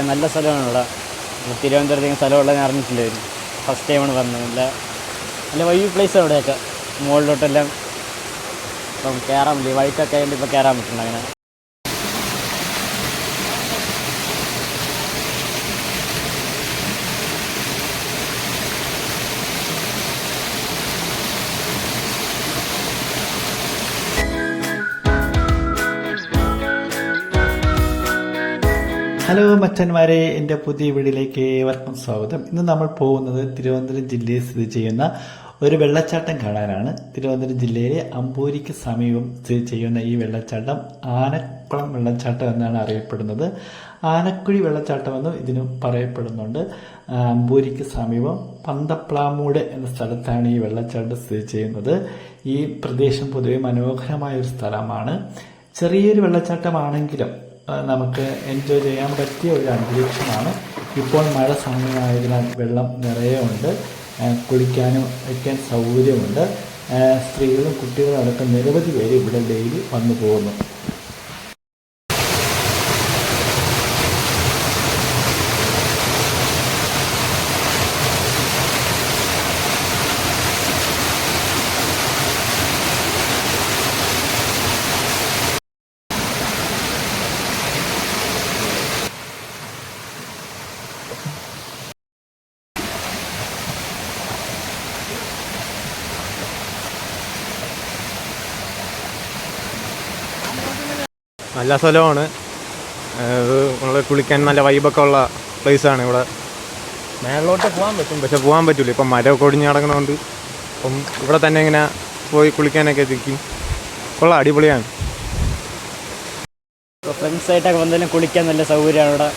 നല്ല സ്ഥലമാണ് ഇവിടെ. തിരുവനന്തപുരത്തേക്ക് സ്ഥലമുള്ള ഞാൻ അറിഞ്ഞിട്ടില്ലായിരുന്നു. ഫസ്റ്റ് ടൈമാണ് വന്നത്. നല്ല വൈബ് പ്ലേസ് അവിടെയൊക്കെ. മുകളിലോട്ടെല്ലാം ഇപ്പം കയറാൻ പറ്റില്ല. വൈറ്റൊക്കെ ആയതുകൊണ്ട് ഇപ്പോൾ കയറാൻ പറ്റുന്നുണ്ട്. അങ്ങനെ ഹലോ മച്ചന്മാരെ, എൻ്റെ പുതിയ വീഡിയോയിലേക്ക് ഏവർക്കും സ്വാഗതം. ഇന്ന് നമ്മൾ പോകുന്നത് തിരുവനന്തപുരം ജില്ലയിൽ സ്ഥിതി ചെയ്യുന്ന ഒരു വെള്ളച്ചാട്ടം കാണാനാണ്. തിരുവനന്തപുരം ജില്ലയിലെ അമ്പൂരിക്ക് സമീപം സ്ഥിതി ചെയ്യുന്ന ഈ വെള്ളച്ചാട്ടം ആനക്കുളം വെള്ളച്ചാട്ടം എന്നാണ് അറിയപ്പെടുന്നത്. ആനക്കുഴി വെള്ളച്ചാട്ടമെന്നും ഇതിന് പറയപ്പെടുന്നുണ്ട്. അമ്പൂരിക്ക് സമീപം പന്തപ്ലാമൂട് എന്ന സ്ഥലത്താണ് ഈ വെള്ളച്ചാട്ടം സ്ഥിതി ചെയ്യുന്നത്. ഈ പ്രദേശം പൊതുവെ മനോഹരമായ ഒരു സ്ഥലമാണ്. ചെറിയൊരു വെള്ളച്ചാട്ടമാണെങ്കിലും നമുക്ക് എൻജോയ് ചെയ്യാൻ പറ്റിയ ഒരു അന്തരീക്ഷമാണ്. ഇപ്പോൾ മഴ സമയമായതിനാൽ വെള്ളം നിറയെ ഉണ്ട്. കുളിക്കാനും വയ്ക്കാൻ സൗകര്യമുണ്ട്. സ്ത്രീകളും കുട്ടികളും അടക്കം നിരവധി പേര് ഇവിടെ ഡെയിലി വന്നു പോകുന്നു. നല്ല സ്ഥലമാണ്. നമ്മൾ കുളിക്കാൻ നല്ല വൈബൊക്കെ ഉള്ള പ്ലേസാണ്. ഇവിടെ മേളിലോട്ട് പോകാൻ പറ്റും, പക്ഷെ പോകാൻ പറ്റില്ല. ഇപ്പം മരമൊക്കെ ഒടിഞ്ഞ് കിടക്കണോണ്ട് അപ്പം ഇവിടെ തന്നെ ഇങ്ങനെ പോയി കുളിക്കാനൊക്കെ എത്തിക്കും. കൊള്ളാം, അടിപൊളിയാണ്. ഫ്രണ്ട്സായിട്ടൊക്കെ വന്നാലും കുളിക്കാൻ നല്ല സൗകര്യമാണ് ഇവിടെ.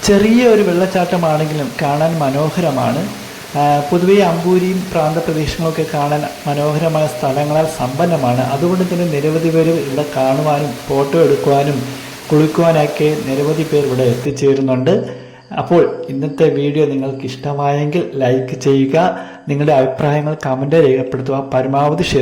ചെറിയ ഒരു വെള്ളച്ചാട്ടമാണെങ്കിലും കാണാൻ മനോഹരമാണ്. പൊതുവെ അമ്പൂരിയും പ്രാന്തപ്രദേശങ്ങളൊക്കെ കാണാൻ മനോഹരമായ സ്ഥലങ്ങളാൽ സമ്പന്നമാണ്. അതുകൊണ്ട് തന്നെ നിരവധി പേര് ഇവിടെ കാണുവാനും ഫോട്ടോ എടുക്കുവാനും കുളിക്കുവാനൊക്കെ നിരവധി പേർ ഇവിടെ എത്തിച്ചേരുന്നുണ്ട്. അപ്പോൾ ഇന്നത്തെ വീഡിയോ നിങ്ങൾക്ക് ഇഷ്ടമായെങ്കിൽ ലൈക്ക് ചെയ്യുക. നിങ്ങളുടെ അഭിപ്രായങ്ങൾ കമൻറ്റ് രേഖപ്പെടുത്തുക. പരമാവധി ഷെയർ